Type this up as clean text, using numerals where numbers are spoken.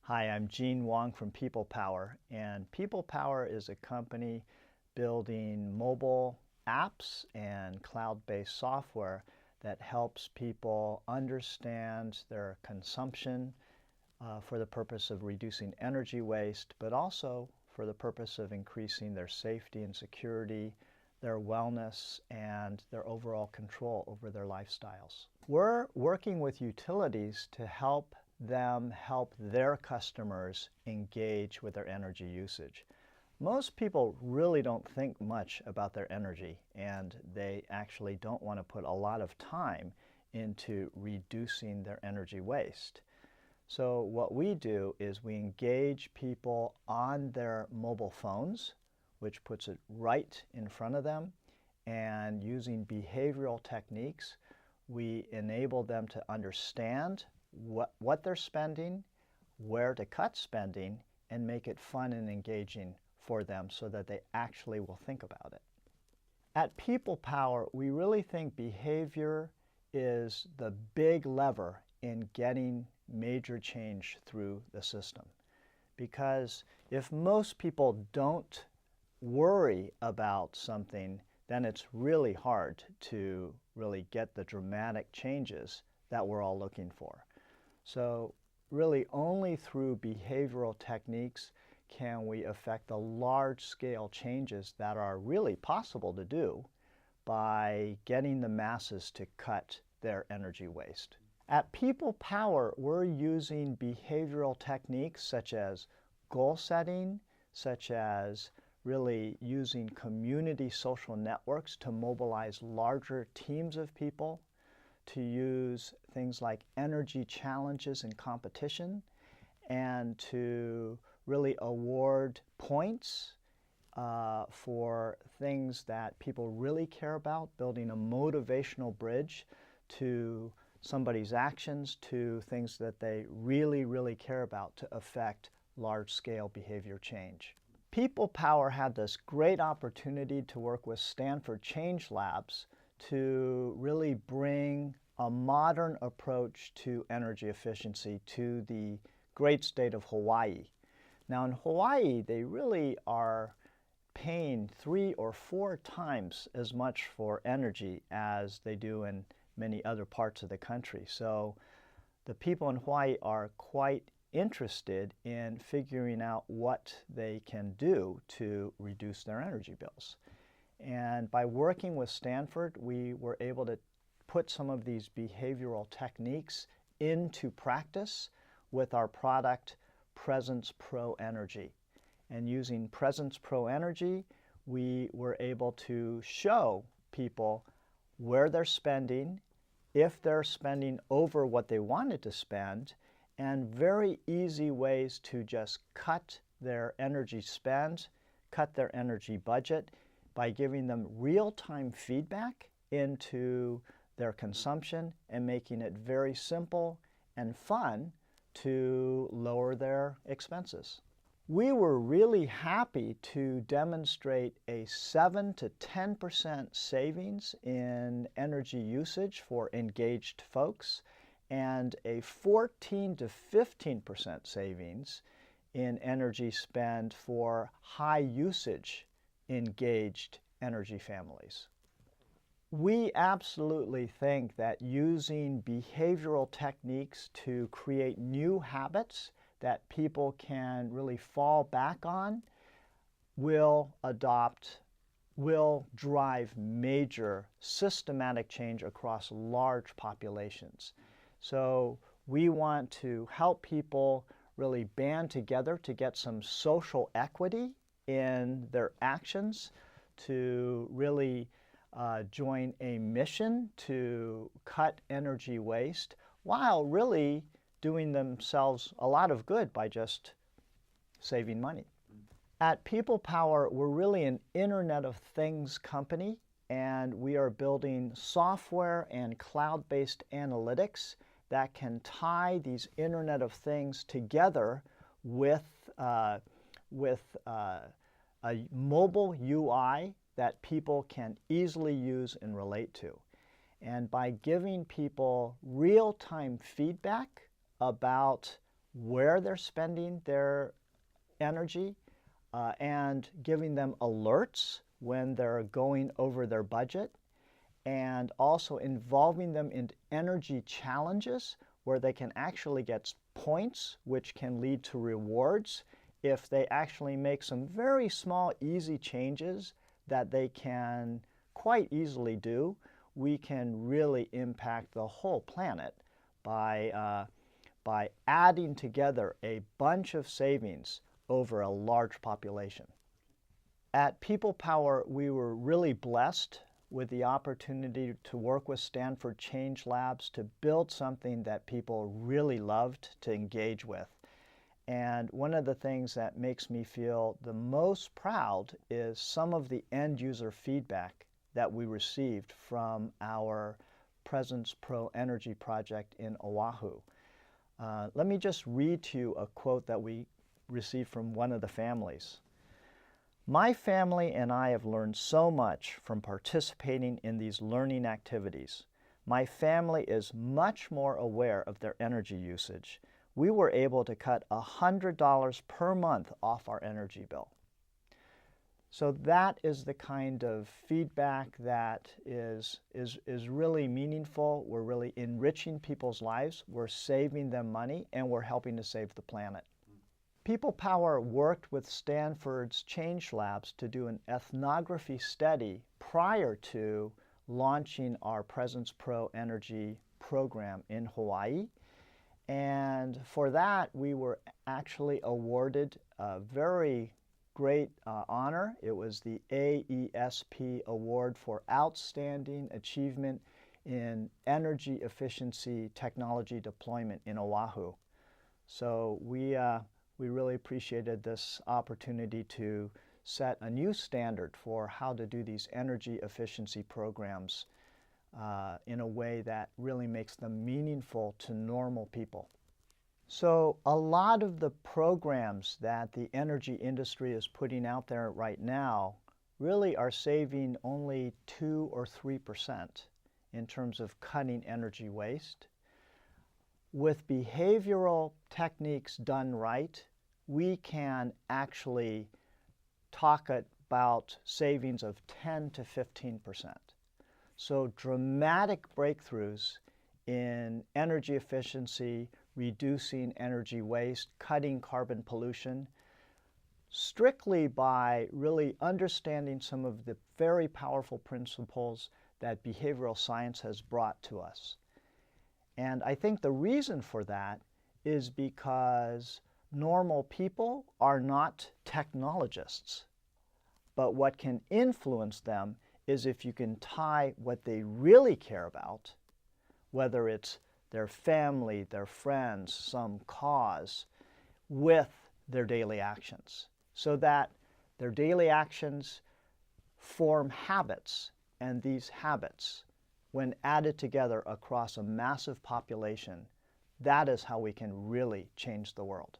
Hi, I'm Wang from People Power, and People Power is a company building mobile apps and cloud-based software that helps people understand their consumption for the purpose of reducing energy waste, but also for the purpose of increasing their safety and security, their wellness, and their overall control over their lifestyles. We're working with utilities to help them help their customers engage with their energy usage. Most people really don't think much about their energy, and they actually don't want to put a lot of time into reducing their energy waste. So what we do is we engage people on their mobile phones, which puts it right in front of them, and using behavioral techniques, we enable them to understand what they're spending, where to cut spending, and make it fun and engaging for them so that they actually will think about it. At People Power, we really think behavior is the big lever in getting major change through the system. Because if most people don't worry about something, then it's really hard to really get the dramatic changes that we're all looking for. So really only through behavioral techniques can we affect the large-scale changes that are really possible to do by getting the masses to cut their energy waste. At People Power, we're using behavioral techniques such as goal setting, such as really using community social networks to mobilize larger teams of people, to use things like energy challenges and competition, and to really award points for things that people really care about, building a motivational bridge to somebody's actions to things that they really, really care about to affect large-scale behavior change. People Power had this great opportunity to work with Stanford ChangeLabs to really bring a modern approach to energy efficiency to the great state of Hawaii. Now in Hawaii, they really are paying 3 or 4 times as much for energy as they do in many other parts of the country. So the people in Hawaii are quite interested in figuring out what they can do to reduce their energy bills. And by working with Stanford, we were able to put some of these behavioral techniques into practice with our product, Presence Pro Energy. And using Presence Pro Energy, we were able to show people where they're spending, if they're spending over what they wanted to spend, and very easy ways to just cut their energy spend, cut their energy budget by giving them real-time feedback into their consumption and making it very simple and fun to lower their expenses. We were really happy to demonstrate a 7 to 10% savings in energy usage for engaged folks and a 14 to 15% savings in energy spend for high usage engaged energy families. We absolutely think that using behavioral techniques to create new habits that people can really fall back on will drive major systematic change across large populations. So we want to help people really band together to get some social equity in their actions, to really join a mission to cut energy waste while really doing themselves a lot of good by just saving money. At People Power, we're really an Internet of Things company, and we are building software and cloud-based analytics that can tie these Internet of Things together with a mobile UI that people can easily use and relate to. And by giving people real-time feedback about where they're spending their energy and giving them alerts when they're going over their budget, and also involving them in energy challenges where they can actually get points which can lead to rewards if they actually make some very small, easy changes that they can quite easily do. We can really impact the whole planet by adding together a bunch of savings over a large population. At People Power, we were really blessed with the opportunity to work with Stanford ChangeLabs to build something that people really loved to engage with. And one of the things that makes me feel the most proud is some of the end user feedback that we received from our Presence Pro Energy project in Oahu. Let me just read to you a quote that we received from one of the families. "My family and I have learned so much from participating in these learning activities. My family is much more aware of their energy usage. We were able to cut $100 per month off our energy bill." So that is the kind of feedback that is really meaningful. We're really enriching people's lives. We're saving them money, and we're helping to save the planet. People Power worked with Stanford's ChangeLabs to do an ethnography study prior to launching our Presence Pro Energy program in Hawaii. And for that, we were actually awarded a very great honor. It was the AESP Award for Outstanding Achievement in Energy Efficiency Technology Deployment in Oahu. So we really appreciated this opportunity to set a new standard for how to do these energy efficiency programs in a way that really makes them meaningful to normal people. So a lot of the programs that the energy industry is putting out there right now really are saving only 2 or 3% in terms of cutting energy waste. With behavioral techniques done right, we can actually talk about savings of 10 to 15%. So dramatic breakthroughs in energy efficiency, reducing energy waste, cutting carbon pollution, strictly by really understanding some of the very powerful principles that behavioral science has brought to us. And I think the reason for that is because normal people are not technologists. But what can influence them is if you can tie what they really care about, whether it's their family, their friends, some cause, with their daily actions, so that their daily actions form habits, and these habits, when added together across a massive population, that is how we can really change the world.